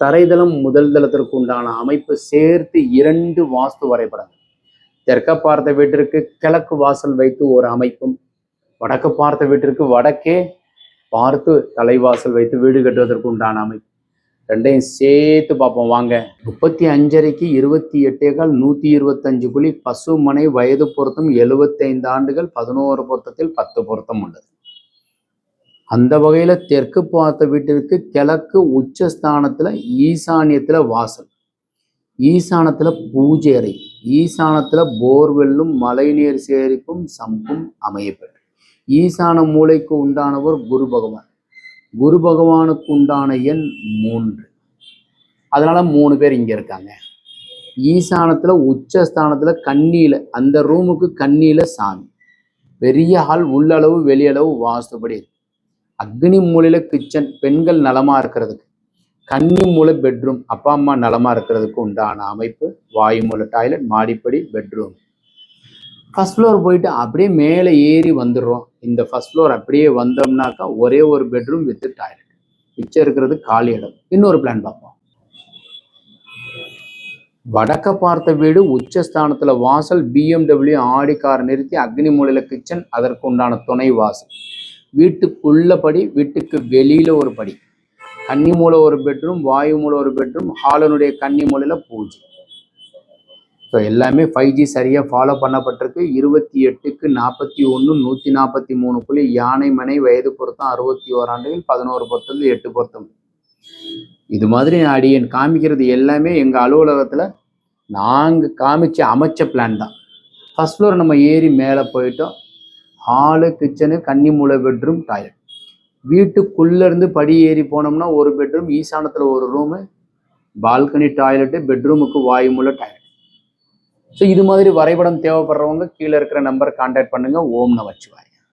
தரைதளம் முதல் தளத்திற்கு உண்டான அமைப்பு சேர்த்து 2 வாஸ்து வரைபடங்கள். தெற்க பார்த்த வீட்டிற்கு கிழக்கு வாசல் வைத்து ஒரு அமைப்பும், வடக்கு பார்த்த வீட்டிற்கு வடக்கே பார்த்து தலைவாசல் வைத்து வீடு கட்டுவதற்கு உண்டான அமைப்பு. ரெண்டையும் சேர்த்து பார்ப்போம் வாங்க. 35 28 125 குழி, பசுமனை, வயது பொருத்தம் 75 ஆண்டுகள், 11 பொருத்தத்தில் 10 பொருத்தம் உள்ளது. அந்த வகையில தெற்கு பார்த்த வீட்டிற்கு கிழக்கு உச்சஸ்தானத்துல ஈசானியத்துல வாசல், ஈசானத்துல பூஜை அறை, ஈசானத்துல போர்வெல்லும் மழைநீர் சேரிப்பும் சம்பும் அமையப்பெற்று. ஈசான மூலைக்கு உண்டானவர் குரு பகவான். குரு பகவானுக்கு உண்டான எண் 3. அதனால 3 பேர் இங்க இருக்காங்க. ஈசானத்துல உச்சஸ்தானத்துல கன்னியில, அந்த ரூமுக்கு கன்னியில சாமி. பெரிய ஹால், உள்ளளவு வெளியளவு வாஸ்துபடி இருக்கு. அக்னி மூலையில கிச்சன், பெண்கள் நலமா இருக்கிறதுக்கு. கன்னி மூலை பெட்ரூம், அப்பா அம்மா நலமா இருக்கிறதுக்கு உண்டான அமைப்பு. வாயு மூலை டாய்லெட், மாடிப்படி, பெட்ரூம். ஃபர்ஸ்ட் ஃப்ளோர் போயிட்டு அப்படியே மேலே ஏறி வந்துடுறோம். இந்த ஃபர்ஸ்ட் ஃப்ளோர் அப்படியே வந்தோம்னாக்கா ஒரே ஒரு பெட்ரூம் வித் டாய்லெட். மிச்சம் இருக்கிறது காலி இடம். இன்னொரு பிளான் பார்ப்போம். வடக்க பார்த்த வீடு உச்சஸ்தானத்துல வாசல், BMW ஆடி கார் நிறுத்தி, அக்னி மூலையில கிச்சன், அதற்கு உண்டான துணை வாசல். வீட்டுக்குள்ள படி, வீட்டுக்கு வெளியில ஒரு படி. கன்னி மூலை ஒரு பெட்ரூம், வாயு மூலை ஒரு பெட்ரூம், ஹாலனுடைய கன்னி மூலையில பூஜை. ஸோ எல்லாமே 5G சரியாக ஃபாலோ பண்ணப்பட்டிருக்கு. 28க்கு 41 143 புள்ளி, யானை மனை, வயது பொருத்தம் 61 ஆண்டுகள், 11 பொருத்தம் 8 பொருத்தம். இது மாதிரி அடியன் காமிக்கிறது எல்லாமே எங்கள் அலுவலகத்தில் நாங்கள் காமிச்சு அமைச்ச பிளான் தான். ஃபர்ஸ்ட் ஃப்ளோர் நம்ம ஏறி மேலே போயிட்டோம். ஹாலு, கிச்சனு, கன்னி மூலை, பெட்ரூம், டாய்லெட். வீட்டுக்குள்ளேருந்து படி ஏறி போனோம்னா ஒரு பெட்ரூம், ஈசானத்தில் ஒரு ரூமு, பால்கனி, டாய்லெட்டு, பெட்ரூமுக்கு வாயு மூலை, டாய்லெட். ஸோ இது மாதிரி வரைபடம் தேவைப்படுறவங்க கீழே இருக்கிற நம்பர் கான்டாக்ட் பண்ணுங்க. ஓம் நமச்சிவாய்.